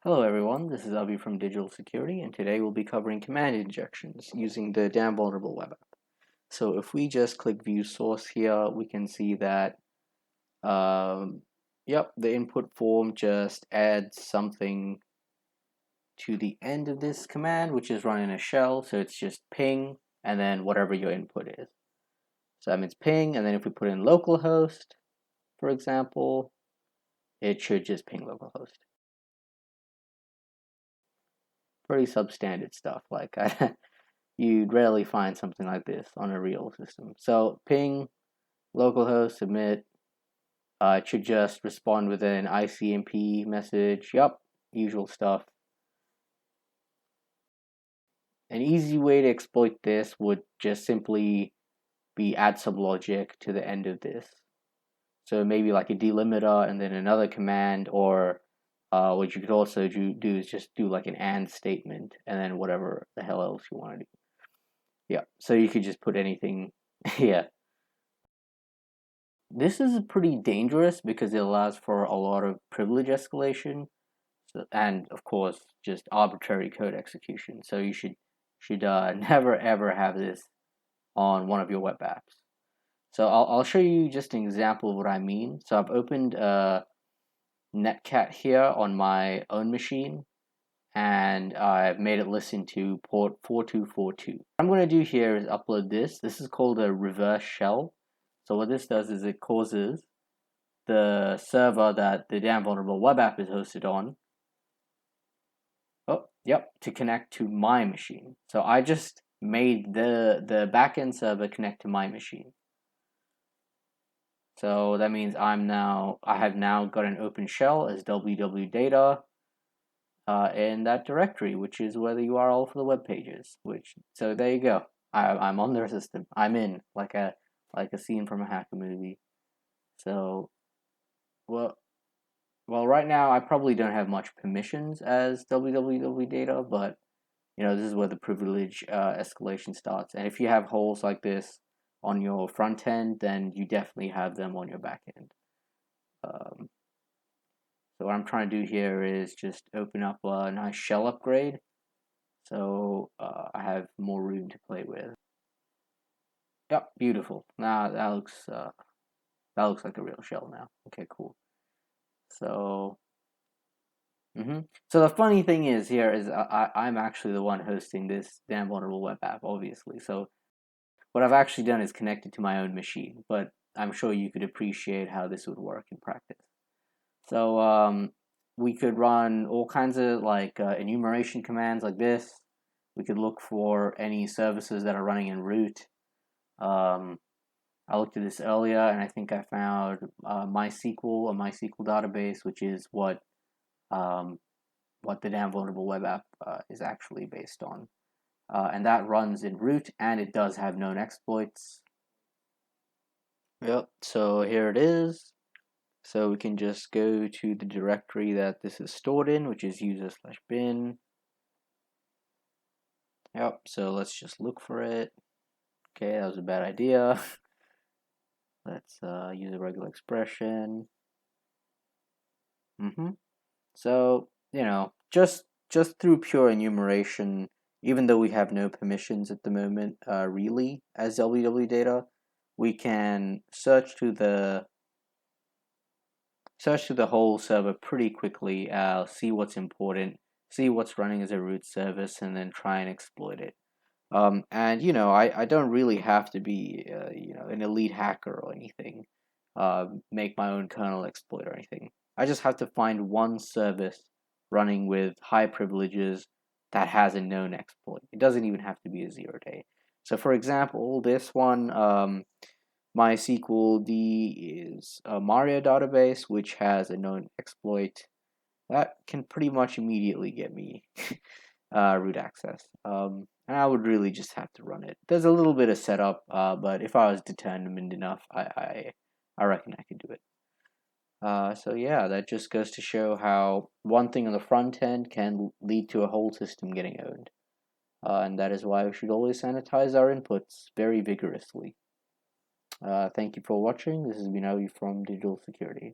Hello everyone, this is Avi from Digital Security, and today we'll be covering command injections using the damn vulnerable web app. So if we just click view source here, we can see that, the input form just adds something to the end of this command, which is running a shell. So it's just ping and then whatever your input is. So that means ping, and then if we put in localhost, for example, it should just ping localhost. Pretty substandard stuff. Like you'd rarely find something like this on a real system. So ping localhost submit. It should just respond with an ICMP message. Yup, usual stuff. An easy way to exploit this would just simply be add some logic to the end of this. So maybe like a delimiter and then another command, or what you could also do is just do like an and statement and then whatever the hell else you want to do. Yeah, so you could just put anything. Yeah. This is pretty dangerous because it allows for a lot of privilege escalation, and of course just arbitrary code execution. So you should never ever have this on one of your web apps. So I'll show you just an example of what I mean. So I've opened Netcat here on my own machine, and I've made it listen to port 4242. What I'm going to do here is upload this. This is called a reverse shell. So what this does is it causes the server that the damn vulnerable web app is hosted on, to connect to my machine. So I just made the backend server connect to my machine. So that means I have now got an open shell as www data in that directory, which is where the URL for the web page is. So there you go. I'm on their system. I'm in like a scene from a hacker movie. So well, right now I probably don't have much permissions as www data, but this is where the privilege escalation starts. And if you have holes like this on your front end, then you definitely have them on your back end. So what I'm trying to do here is just open up a nice shell upgrade, so I have more room to play with. Yep, beautiful. Now that looks like a real shell now. Okay, cool. So. So the funny thing is here is I'm actually the one hosting this damn vulnerable web app, obviously. So what I've actually done is connected to my own machine, but I'm sure you could appreciate how this would work in practice. So we could run all kinds of like enumeration commands like this. We could look for any services that are running en route. I looked at this earlier, and I think I found MySQL, a MySQL database, which is what the damn vulnerable web app is actually based on. And that runs en route, and it does have known exploits. Yep, so here it is. So we can just go to the directory that this is stored in, which is user/bin. Yep, so let's just look for it. Okay, that was a bad idea. Let's use a regular expression. So, just through pure enumeration, even though we have no permissions at the moment, really, as www data, we can search to the whole server pretty quickly, see what's important, see what's running as a root service, and then try and exploit it. And I don't really have to be an elite hacker or anything, make my own kernel exploit or anything. I just have to find one service running with high privileges that has a known exploit. It doesn't even have to be a 0-day. So for example, this one, MySQL D is a Mario database, which has a known exploit that can pretty much immediately get me root access. And I would really just have to run it. There's a little bit of setup, but if I was determined enough, I reckon I could do it. So yeah, that just goes to show how one thing on the front end can lead to a whole system getting owned. And that is why we should always sanitize our inputs very vigorously. Thank you for watching. This has been Avi from Digital Security.